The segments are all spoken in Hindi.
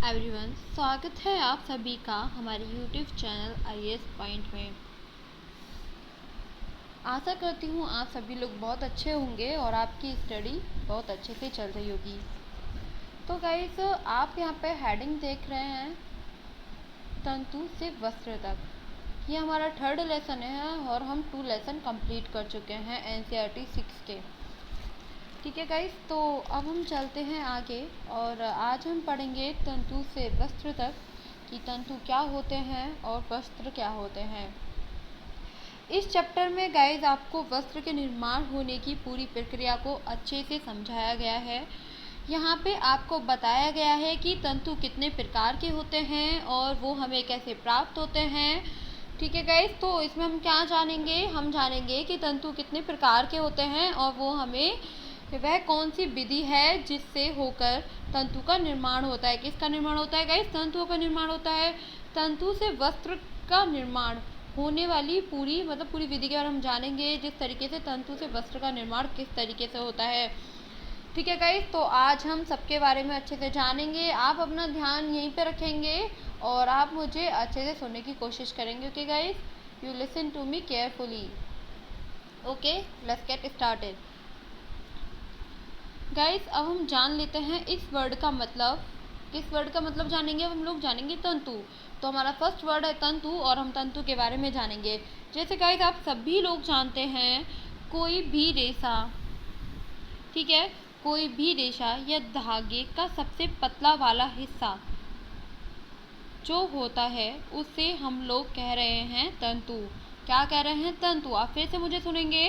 एवरीवन, स्वागत है आप सभी का हमारे यूट्यूब चैनल आईएएस पॉइंट में। आशा करती हूँ आप सभी लोग बहुत अच्छे होंगे और आपकी स्टडी बहुत अच्छे से चल रही होगी। तो गाइस, आप यहाँ पे हेडिंग देख रहे हैं, तंतु से वस्त्र तक। ये हमारा थर्ड लेसन है और हम 2 लेसन कंप्लीट कर चुके हैं एनसीईआरटी 6 के। ठीक है गाइस, तो अब हम चलते हैं आगे और आज हम पढ़ेंगे तंतु से वस्त्र तक कि तंतु क्या होते हैं और वस्त्र क्या होते हैं। इस चैप्टर में गाइस आपको वस्त्र के निर्माण होने की पूरी प्रक्रिया को अच्छे से समझाया गया है। यहाँ पे आपको बताया गया है कि तंतु कितने प्रकार के होते हैं और वो हमें कैसे प्राप्त होते हैं। ठीक है गाइस, तो इसमें हम क्या जानेंगे, हम जानेंगे कि तंतु कितने प्रकार के होते हैं और वो हमें वह कौन सी विधि है जिससे होकर तंतु का निर्माण होता है। किसका निर्माण होता है गाइस? तंतुओं का निर्माण होता है। तंतु से वस्त्र का निर्माण होने वाली पूरी विधि के बारे में हम जानेंगे, जिस तरीके से तंतु से वस्त्र का निर्माण किस तरीके से होता है। ठीक है गाइस, तो आज हम सबके बारे में अच्छे से जानेंगे। आप अपना ध्यान यहीं पे रखेंगे और आप मुझे अच्छे से सुनने की कोशिश करेंगे। Okay guys, you listen to me carefully. Okay, let's get started. Guys, अब हम जान लेते हैं इस वर्ड का मतलब। किस वर्ड का मतलब जानेंगे? हम लोग जानेंगे तंतु। तो हमारा फर्स्ट वर्ड है तंतु और हम तंतु के बारे में जानेंगे। जैसे गाइस आप सभी लोग जानते हैं, कोई भी रेशा, ठीक है, कोई भी रेशा या धागे का सबसे पतला वाला हिस्सा जो होता है उसे हम लोग कह रहे हैं तंतु। क्या कह रहे हैं? तंतु। आप फिर से मुझे सुनेंगे।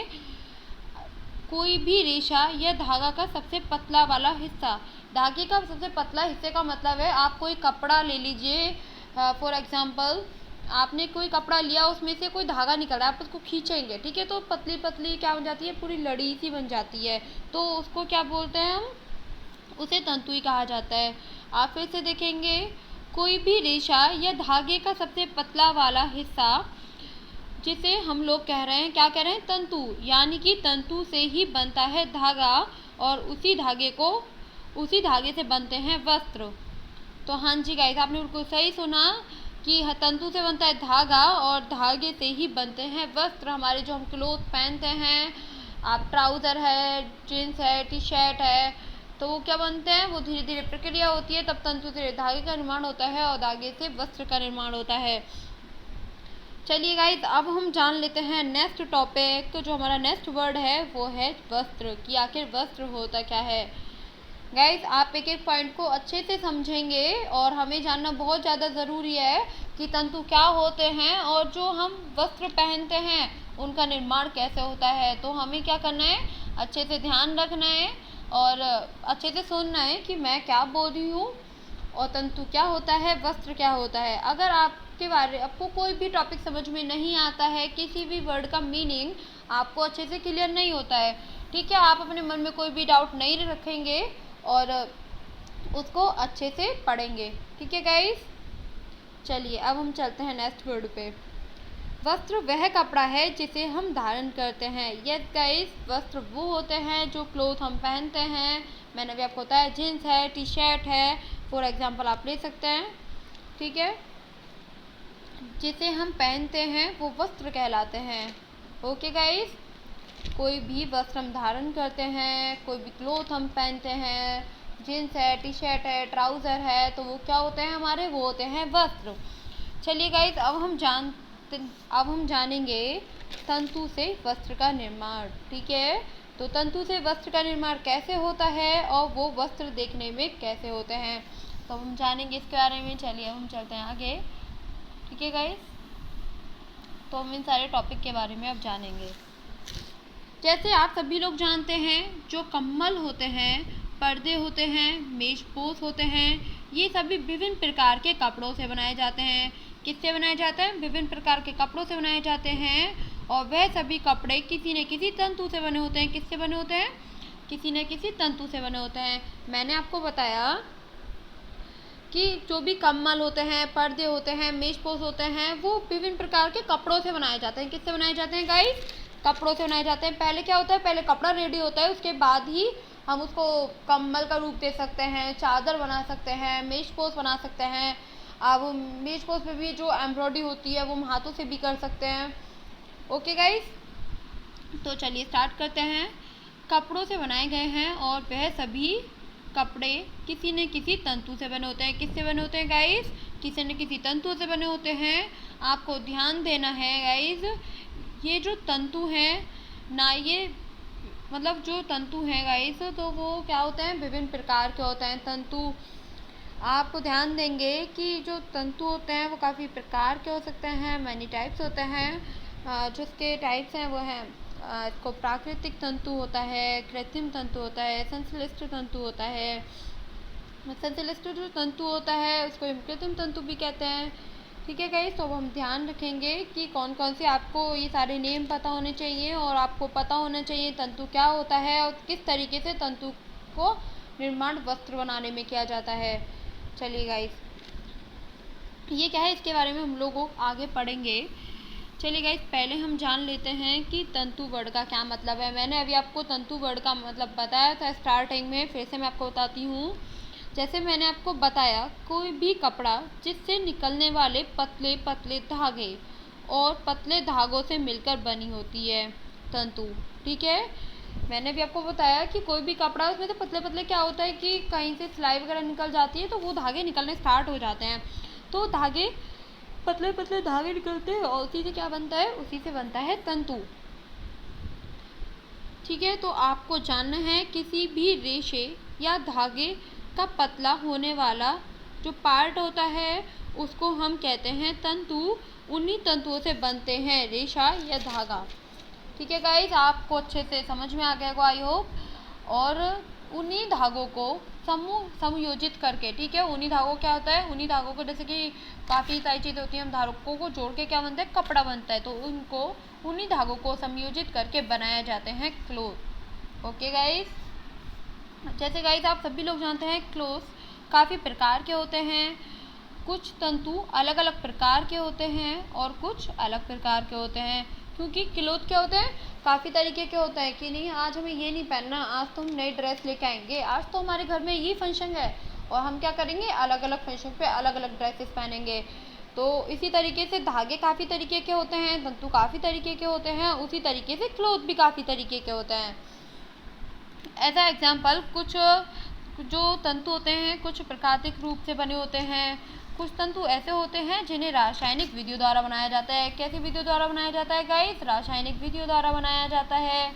कोई भी रेशा या धागा का सबसे पतला वाला हिस्सा। धागे का सबसे पतला हिस्से का मतलब है, आप कोई कपड़ा ले लीजिए, फॉर एग्जांपल आपने कोई कपड़ा लिया, उसमें से कोई धागा निकल रहा है, आप उसको खींचेंगे, ठीक है, तो पतली पतली क्या बन जाती है, पूरी लड़ी सी बन जाती है। तो उसको क्या बोलते हैं हम? उसे तंतु ही कहा जाता है। आप फिर से देखेंगे, कोई भी रेशा या धागे का सबसे पतला वाला हिस्सा जिसे हम लोग कह रहे हैं, क्या कह रहे हैं? तंतु। यानी कि तंतु से ही बनता है धागा और उसी धागे से बनते हैं वस्त्र। तो हाँ जी गाइस, आपने बिल्कुल सही सुना कि तंतु से बनता है धागा और धागे से ही बनते हैं वस्त्र। हमारे जो हम क्लोथ पहनते हैं, आप ट्राउज़र है, जीन्स है, टी शर्ट है, तो वो क्या बनते हैं? वो धीरे धीरे प्रक्रिया होती है, तब तंतु से धागे का निर्माण होता है और धागे से वस्त्र का निर्माण होता है। चलिए गाइस, अब हम जान लेते हैं नेक्स्ट टॉपिक। तो जो हमारा नेक्स्ट वर्ड है वो है वस्त्र, कि आखिर वस्त्र होता क्या है। गाइस, आप एक एक पॉइंट को अच्छे से समझेंगे और हमें जानना बहुत ज़्यादा ज़रूरी है कि तंतु क्या होते हैं और जो हम वस्त्र पहनते हैं उनका निर्माण कैसे होता है। तो हमें क्या करना है? अच्छे से ध्यान रखना है और अच्छे से सुनना है कि मैं क्या बोल रही हूँ और तंतु क्या होता है, वस्त्र क्या होता है। अगर आपको कोई भी टॉपिक समझ में नहीं आता है, किसी भी वर्ड का मीनिंग आपको अच्छे से क्लियर नहीं होता है, ठीक है, आप अपने मन में कोई भी डाउट नहीं रखेंगे और उसको अच्छे से पढ़ेंगे। ठीक है गाइस, चलिए अब हम चलते हैं नेक्स्ट वर्ड पे। वस्त्र वह कपड़ा है जिसे हम धारण करते हैं। यस गाइस, वस्त्र वो होते हैं जो क्लोथ हम पहनते हैं। मैंने अभी आपको बताया, जीन्स है, टी शर्ट है, फॉर एग्जांपल आप ले सकते हैं, ठीक है, जिसे हम पहनते हैं वो वस्त्र कहलाते हैं। ओके गाइस, कोई भी वस्त्र हम धारण करते हैं, कोई भी क्लोथ हम पहनते हैं, जीन्स है, टी शर्ट है, ट्राउज़र है, तो वो क्या होते हैं हमारे? वो होते हैं वस्त्र। चलिए गाइस, अब हम जानेंगे तंतु से वस्त्र का निर्माण। ठीक है, तो तंतु से वस्त्र का निर्माण कैसे होता है और वो वस्त्र देखने में कैसे होते हैं, तो हम जानेंगे इसके बारे में। चलिए हम चलते हैं आगे। ठीक है गाइस, तो हम इन सारे टॉपिक के बारे में अब जानेंगे। जैसे आप सभी लोग जानते हैं, जो कम्बल होते हैं, पर्दे होते हैं, मेजपोश होते हैं, ये सभी विभिन्न प्रकार के कपड़ों से बनाए जाते हैं। किससे बनाए जाते हैं? विभिन्न प्रकार के कपड़ों से बनाए जाते हैं और वह सभी कपड़े किसी न किसी तंतु से बने होते हैं। किससे बने होते हैं? किसी न किसी तंतु से बने होते हैं। मैंने आपको बताया कि जो भी कम्बल होते हैं, पर्दे होते हैं, मेजपोश होते हैं, वो विभिन्न प्रकार के कपड़ों से बनाए जाते हैं। किससे बनाए जाते हैं गाइस? कपड़ों से बनाए जाते हैं। पहले क्या होता है? पहले कपड़ा रेडी होता है, उसके बाद ही हम उसको कंबल का रूप दे सकते हैं, चादर बना सकते हैं, मेज पोस्ट बना सकते हैं। अब मेज पोस्ट पे भी जो एम्ब्रॉयडरी होती है वो हम हाथों से भी कर सकते हैं। ओके गाइस, तो चलिए स्टार्ट करते हैं। कपड़ों से बनाए गए हैं और वह सभी कपड़े किसी न किसी तंतु से बने होते हैं। किससे बने होते हैं गाइस? किसी न किसी तंतु से बने होते हैं। आपको ध्यान देना है गाइस, ये जो तंतु हैं ना, ये मतलब जो तंतु हैं गाइस, तो वो क्या होते हैं, विभिन्न प्रकार के होते हैं तंतु। आप ध्यान देंगे कि जो तंतु होते हैं वो काफ़ी प्रकार के हो सकते हैं, मैनी टाइप्स होते हैं। जिसके टाइप्स हैं वो हैं, इसको प्राकृतिक तंतु होता है, कृत्रिम तंतु होता है, संश्लिष्ट तंतु होता है। संश्लिष्ट जो तंतु होता है उसको हम कृत्रिम तंतु भी कहते हैं। ठीक है गाइस, तो अब हम ध्यान रखेंगे कि कौन कौन से आपको ये सारे नेम पता होने चाहिए और आपको पता होना चाहिए तंतु क्या होता है और किस तरीके से तंतु को निर्माण वस्त्र बनाने में किया जाता है। चलिए गाइस, ये क्या है इसके बारे में हम लोग आगे पढ़ेंगे। चलिए गाइस, पहले हम जान लेते हैं कि तंतु वर्ड का क्या मतलब है। मैंने अभी आपको तंतु वर्ड का मतलब बताया था स्टार्टिंग में, फिर से मैं आपको बताती हूँ। जैसे मैंने आपको बताया, कोई भी कपड़ा जिससे निकलने वाले पतले पतले धागे और पतले धागों से मिलकर बनी होती है तंतु। ठीक है, मैंने भी आपको बताया कि कोई भी कपड़ा, उसमें से पतले पतले क्या होता है कि कहीं से सिलाई वगैरह निकल जाती है तो वो धागे निकलने स्टार्ट हो जाते हैं। तो धागे, पतले पतले धागे निकलते हैं और उसी से क्या बनता है, उसी से बनता है तंतु। ठीक है, तो आपको जानना है किसी भी रेशे या धागे का पतला होने वाला जो पार्ट होता है उसको हम कहते हैं तंतु। उन्हीं तंतुओं से बनते हैं रेशा या धागा। ठीक है गाइस, आपको अच्छे से समझ में आ गया होगा आई होप। और उन्हीं धागों को समयोजित करके, ठीक है, उन्हीं धागों क्या होता है, उन्हीं धागों को, जैसे कि काफ़ी सारी चीज़ें होती हैं, हम धागों को जोड़ के क्या बनता है, कपड़ा बनता है। तो उनको, उन्हीं धागों को समयोजित करके बनाया जाते हैं क्लोथ। ओके गाइस, जैसे गाइस आप सभी लोग जानते हैं क्लोथ काफ़ी प्रकार के होते हैं। कुछ तंतु अलग अलग प्रकार के होते हैं और कुछ अलग प्रकार के होते हैं, क्योंकि क्लोथ क्या होते हैं, काफ़ी तरीके के होते हैं। कि नहीं, आज हमें ये नहीं पहनना, आज तो हम नई ड्रेस लेके आएंगे, आज तो हमारे घर में ये फंक्शन है और हम क्या करेंगे, अलग अलग फंक्शन पे अलग अलग ड्रेसेस पहनेंगे। तो इसी तरीके से धागे काफ़ी तरीके के होते हैं, तंतु काफ़ी तरीके के होते हैं, उसी तरीके से क्लोथ भी काफ़ी तरीके के होते हैं। एज अ एग्जाम्पल, कुछ जो तंतु होते हैं कुछ प्राकृतिक रूप से बने होते हैं। कुछ तंतु ऐसे होते हैं जिन्हें रासायनिक विधियों द्वारा बनाया जाता है। कैसी विधियों द्वारा बनाया जाता है गाइस? रासायनिक विधियों द्वारा बनाया जाता है।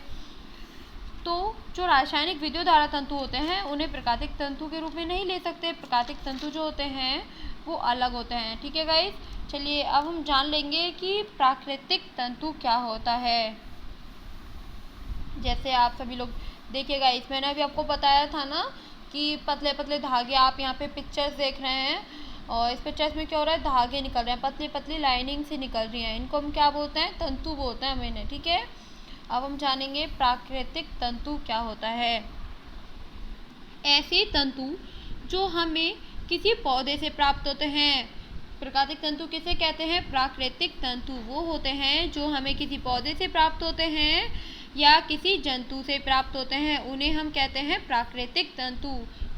तो जो रासायनिक विधियों द्वारा तंतु होते हैं उन्हें प्राकृतिक तंतु के रूप में नहीं ले सकते। प्राकृतिक तंतु जो होते हैं वो अलग होते हैं। ठीक है गाइस, चलिए अब हम जान लेंगे कि प्राकृतिक तंतु क्या होता है। जैसे आप सभी लोग देखिएगा, इस मैंने अभी आपको बताया था ना कि पतले पतले धागे, आप यहाँ पे पिक्चर्स देख रहे हैं और इस पिक्चर्स में क्या हो रहा है, धागे निकल रहे हैं, पतली पतली लाइनिंग से निकल रही हैं, इनको हम क्या बोलते हैं, तंतु बोलते हैं मैंने। ठीक है, अब हम जानेंगे प्राकृतिक तंतु क्या होता है। ऐसे तंतु जो हमें किसी पौधे से प्राप्त होते हैं। प्राकृतिक तंतु किसे कहते हैं? प्राकृतिक तंतु वो होते हैं जो हमें किसी पौधे से प्राप्त होते हैं या किसी जंतु से प्राप्त होते हैं, उन्हें हम कहते हैं प्राकृतिक तंतु।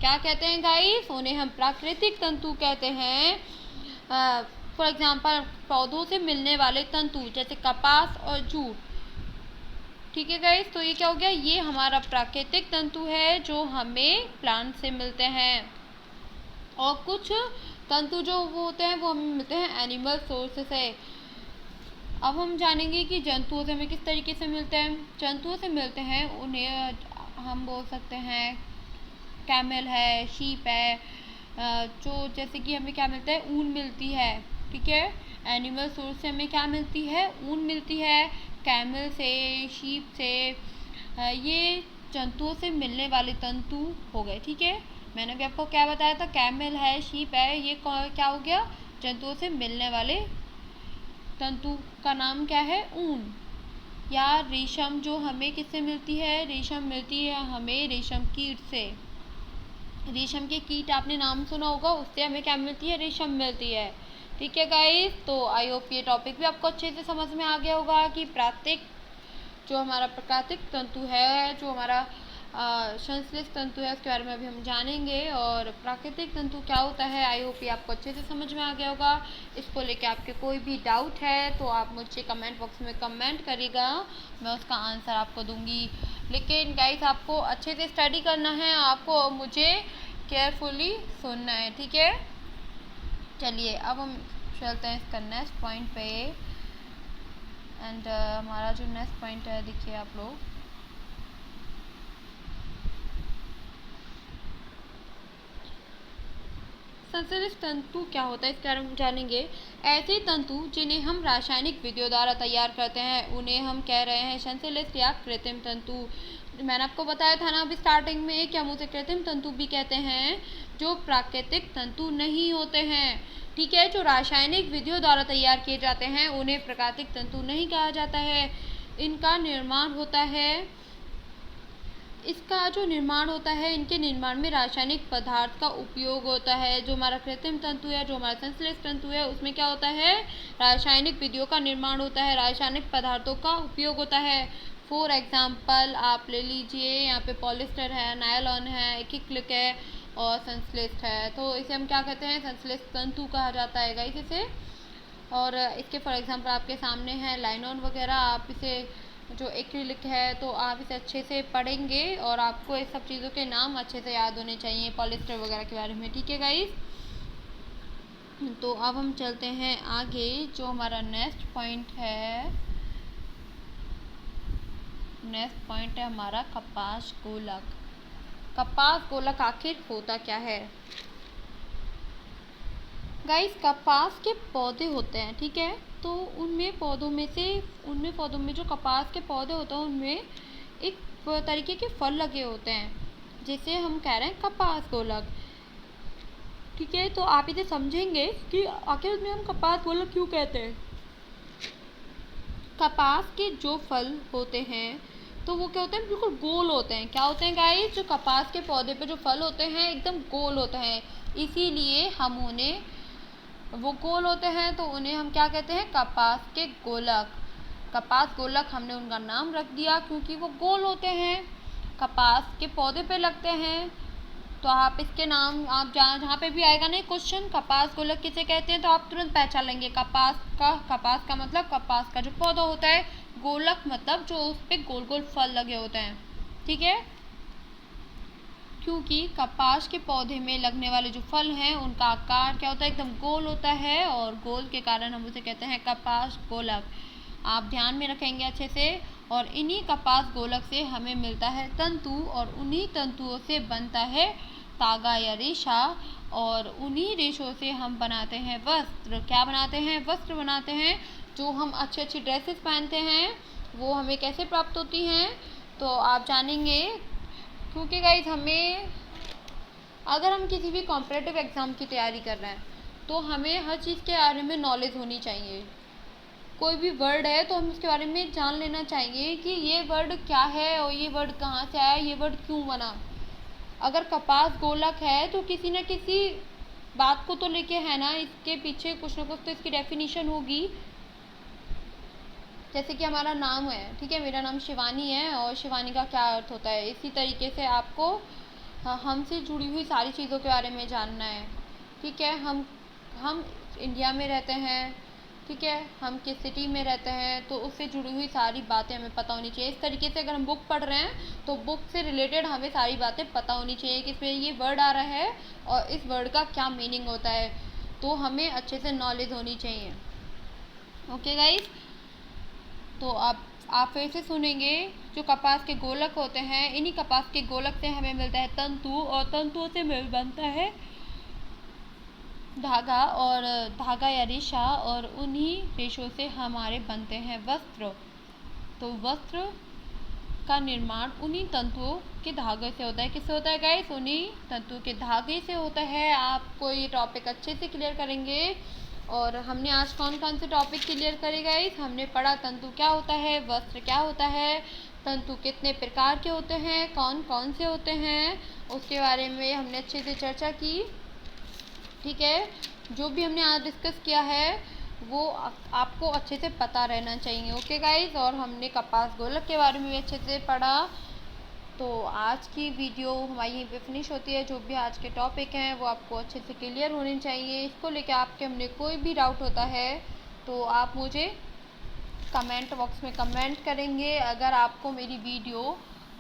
क्या कहते हैं गाइस? उन्हें हम प्राकृतिक तंतु कहते हैं। फॉर एग्जाम्पल, पौधों से मिलने वाले तंतु जैसे कपास और जूट। ठीक है गाइस, तो ये क्या हो गया, ये हमारा प्राकृतिक तंतु है जो हमें प्लांट से मिलते हैं। और कुछ तंतु जो वो होते हैं वो हमें मिलते हैं एनिमल सोर्स से। अब हम जानेंगे कि जंतुओं से हमें किस तरीके से मिलते हैं। जंतुओं से मिलते हैं उन्हें हम बोल सकते हैं कैमल है, शीप है, जो जैसे कि हमें क्या मिलता है, ऊन मिलती है। ठीक है, एनिमल सोर्स से हमें क्या मिलती है, ऊन मिलती है, कैमल से, शीप से। ये जंतुओं से मिलने वाले तंतु हो गए। ठीक है, मैंने भी आपको क्या बताया था, कैमल है, शीप है, ये क्या हो गया, जंतुओं से मिलने वाले तंतु का नाम क्या है, ऊन। या रेशम जो हमें किससे मिलती है, रेशम मिलती है हमें रेशम कीट से। रेशम के कीट आपने नाम सुना होगा, उससे हमें क्या मिलती है, रेशम मिलती है। ठीक है गाइस, तो आई होप ये टॉपिक भी आपको अच्छे से समझ में आ गया होगा कि प्राकृतिक जो हमारा प्राकृतिक तंतु है, जो हमारा संश्लेष तंतु है उसके बारे में अभी हम जानेंगे, और प्राकृतिक तंतु क्या होता है आई होप ये आपको अच्छे से समझ में आ गया होगा। इसको लेके आपके कोई भी डाउट है तो आप मुझे कमेंट बॉक्स में कमेंट करिएगा, मैं उसका आंसर आपको दूंगी। लेकिन गाइस आपको अच्छे से स्टडी करना है, आपको मुझे केयरफुली सुनना है, ठीक है। चलिए अब हम चलते हैं इसका नेक्स्ट पॉइंट पे। एंड हमारा जो नेक्स्ट पॉइंट है देखिए आप लोग, संश्लेष तंतु क्या होता है इसके बारे में जानेंगे। ऐसे तंतु जिन्हें हम रासायनिक विधियों द्वारा तैयार करते हैं उन्हें हम कह रहे हैं संश्लेष या कृत्रिम तंतु। मैंने आपको बताया था ना अभी स्टार्टिंग में कि हम उसे कृत्रिम तंतु भी कहते हैं, जो प्राकृतिक तंतु नहीं होते हैं, ठीक है। जो रासायनिक विधियों द्वारा तैयार किए जाते हैं उन्हें प्राकृतिक तंतु नहीं कहा जाता है। इनका निर्माण होता है, इसका जो निर्माण होता है, इनके निर्माण में रासायनिक पदार्थ का उपयोग होता है। जो हमारा कृत्रिम तंतु है, जो हमारा संश्लेष तंतु है, उसमें क्या होता है, रासायनिक विधियों का निर्माण होता है, रासायनिक पदार्थों का उपयोग होता है। फॉर एग्जाम्पल आप ले लीजिए, यहाँ पे पॉलिस्टर है, नायलॉन है, एक्रिलिक है और संश्लेष है, तो इसे हम क्या कहते हैं, संश्लेष तंतु कहा जाता है गाइस इसे। और इसके फॉर एग्जाम्पल आपके सामने है लाइनॉन वगैरह, आप इसे जो एक्रिलिक है तो आप इसे अच्छे से पढ़ेंगे और आपको इस सब चीज़ों के नाम अच्छे से याद होने चाहिए, पॉलिस्टर वगैरह के बारे में, ठीक है गाइस। तो अब हम चलते हैं आगे, जो हमारा नेक्स्ट पॉइंट है, नेक्स्ट पॉइंट है हमारा कपास गोलक। कपास गोलक आखिर होता क्या है गाइस। कपास के पौधे होते हैं, ठीक है, तो उनमें पौधों में जो कपास के पौधे होते हैं उनमें एक तरीके के फल लगे होते हैं, जिसे हम कह रहे हैं कपास गोलक, ठीक है। तो आप इसे समझेंगे कि आखिर उसमें हम कपास गोलक क्यों कहते हैं। कपास के जो फल होते हैं तो वो क्या होते हैं, बिल्कुल गोल होते हैं। क्या होते हैं गाइस, जो कपास के पौधे पे जो फल होते हैं एकदम गोल होते हैं, इसीलिए हम उन्हें, वो गोल होते हैं तो उन्हें हम क्या कहते हैं, कपास के गोलक। कपास गोलक हमने उनका नाम रख दिया क्योंकि वो गोल होते हैं, कपास के पौधे पे लगते हैं। तो आप इसके नाम, आप जहाँ पे भी आएगा ना क्वेश्चन कपास गोलक किसे कहते हैं, तो आप तुरंत पहचान लेंगे। कपास का मतलब कपास का जो पौधा होता है, गोलक मतलब जो उस पे गोल गोल फल लगे होते हैं, ठीक है। क्योंकि कपास के पौधे में लगने वाले जो फल हैं उनका आकार क्या होता है, एकदम गोल होता है, और गोल के कारण हम उसे कहते हैं कपास गोलक। आप ध्यान में रखेंगे अच्छे से। और इन्हीं कपास गोलक से हमें मिलता है तंतु, और उन्हीं तंतुओं से बनता है तागा या रेशा, और उन्हीं रेशों से हम बनाते हैं वस्त्र। क्या बनाते हैं, वस्त्र बनाते हैं। जो हम अच्छी अच्छी ड्रेसेस पहनते हैं वो हमें कैसे प्राप्त होती हैं, तो आप जानेंगे। क्योंकि गाइस हमें, अगर हम किसी भी कॉम्पिटिटिव एग्ज़ाम की तैयारी कर रहे हैं तो हमें हर चीज़ के बारे में नॉलेज होनी चाहिए। कोई भी वर्ड है तो हम उसके बारे में जान लेना चाहिए कि ये वर्ड क्या है और ये वर्ड कहाँ से आया, ये वर्ड क्यों बना। अगर कपास गोलक है तो किसी न किसी बात को तो लेके है ना, इसके पीछे कुछ ना कुछ तो इसकी डेफिनेशन होगी। जैसे कि हमारा नाम है, ठीक है, मेरा नाम शिवानी है और शिवानी का क्या अर्थ होता है, इसी तरीके से आपको हमसे जुड़ी हुई सारी चीज़ों के बारे में जानना है, ठीक है। हम इंडिया में रहते हैं, ठीक है, हम किस सिटी में रहते हैं, तो उससे जुड़ी हुई सारी बातें हमें पता होनी चाहिए। इस तरीके से अगर हम बुक पढ़ रहे हैं तो बुक से रिलेटेड हमें सारी बातें पता होनी चाहिए कि इसमें ये वर्ड आ रहा है और इस वर्ड का क्या मीनिंग होता है, तो हमें अच्छे से नॉलेज होनी चाहिए। ओके गाइस, तो आप फिर से सुनेंगे। जो कपास के गोलक होते हैं, इन्हीं कपास के गोलक से हमें मिलता है तंतु, और तंतुओं से बनता है धागा, और धागा या रेशा, और उन्हीं रेशों से हमारे बनते हैं वस्त्र। तो वस्त्र का निर्माण उन्हीं तंतुओं के धागे से होता है। किससे होता है गाइस, उन्हीं तंतुओं के धागे से होता है। आपको ये टॉपिक अच्छे से क्लियर करेंगे। और हमने आज कौन कौन से टॉपिक क्लियर करे गाइस, हमने पढ़ा तंतु क्या होता है, वस्त्र क्या होता है, तंतु कितने प्रकार के होते हैं, कौन कौन से होते हैं, उसके बारे में हमने अच्छे से चर्चा की, ठीक है। जो भी हमने आज डिस्कस किया है वो आपको अच्छे से पता रहना चाहिए। ओके गाइस, और हमने कपास गोलक के बारे में भी अच्छे से पढ़ा, तो आज की वीडियो हमारी यहीं पे फिनिश होती है। जो भी आज के टॉपिक हैं वो आपको अच्छे से क्लियर होने चाहिए। इसको लेकर आपके हमने कोई भी डाउट होता है तो आप मुझे कमेंट बॉक्स में कमेंट करेंगे। अगर आपको मेरी वीडियो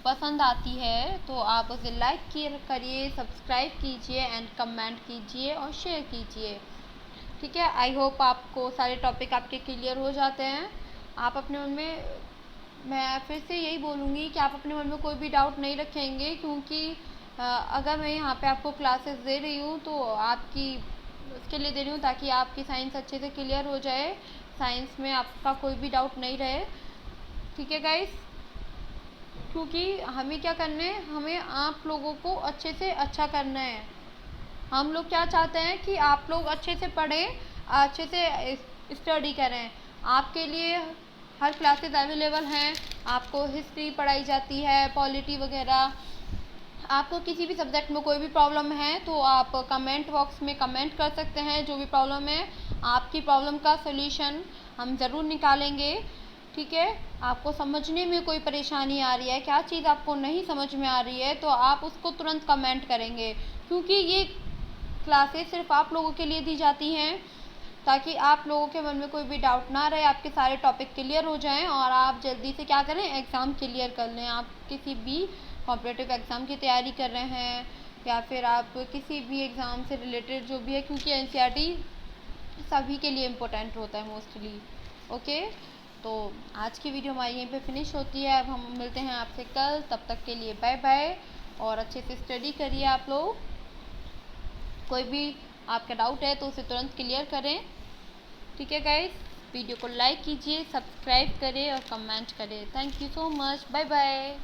पसंद आती है तो आप उसे लाइक करिए, सब्सक्राइब कीजिए एंड कमेंट कीजिए और शेयर कीजिए। ठीक है, आई होप आपको सारे टॉपिक आपके क्लियर हो जाते हैं। आप अपने मन में, मैं फिर से यही बोलूँगी कि आप अपने मन में कोई भी डाउट नहीं रखेंगे, क्योंकि अगर मैं यहाँ पे आपको क्लासेस दे रही हूँ तो आपकी उसके लिए दे रही हूँ ताकि आपकी साइंस अच्छे से क्लियर हो जाए, साइंस में आपका कोई भी डाउट नहीं रहे। ठीक है गाइस, क्योंकि हमें क्या करना है, हमें आप लोगों को अच्छे से अच्छा करना है। हम लोग क्या चाहते हैं कि आप लोग अच्छे से पढ़ें, अच्छे से स्टडी करें। आपके लिए हर क्लासेस अवेलेबल हैं। आपको हिस्ट्री पढ़ाई जाती है, पॉलिटी वगैरह। आपको किसी भी सब्जेक्ट में कोई भी प्रॉब्लम है तो आप कमेंट बॉक्स में कमेंट कर सकते हैं। जो भी प्रॉब्लम है, आपकी प्रॉब्लम का सॉल्यूशन हम ज़रूर निकालेंगे। ठीक है, आपको समझने में कोई परेशानी आ रही है, क्या चीज़ आपको नहीं समझ में आ रही है, तो आप उसको तुरंत कमेंट करेंगे, क्योंकि ये क्लासेस सिर्फ आप लोगों के लिए दी जाती हैं ताकि आप लोगों के मन में कोई भी डाउट ना रहे, आपके सारे टॉपिक क्लियर हो जाएं और आप जल्दी से क्या करें, एग्ज़ाम क्लियर कर लें। आप किसी भी कॉम्पिटिटिव एग्ज़ाम की तैयारी कर रहे हैं या फिर आप किसी भी एग्ज़ाम से रिलेटेड जो भी है, क्योंकि एनसीईआरटी सभी के लिए इम्पोर्टेंट होता है मोस्टली। ओके, तो आज की वीडियो हमारी यहीं पे फिनिश होती है। अब हम मिलते हैं आपसे कल, तब तक के लिए बाय बाय और अच्छे से स्टडी करिए आप लोग। कोई भी आपका डाउट है तो उसे तुरंत क्लियर करें। ठीक है गाइस, वीडियो को लाइक कीजिए, सब्सक्राइब करें और कमेंट करें। Thank you so much, bye bye.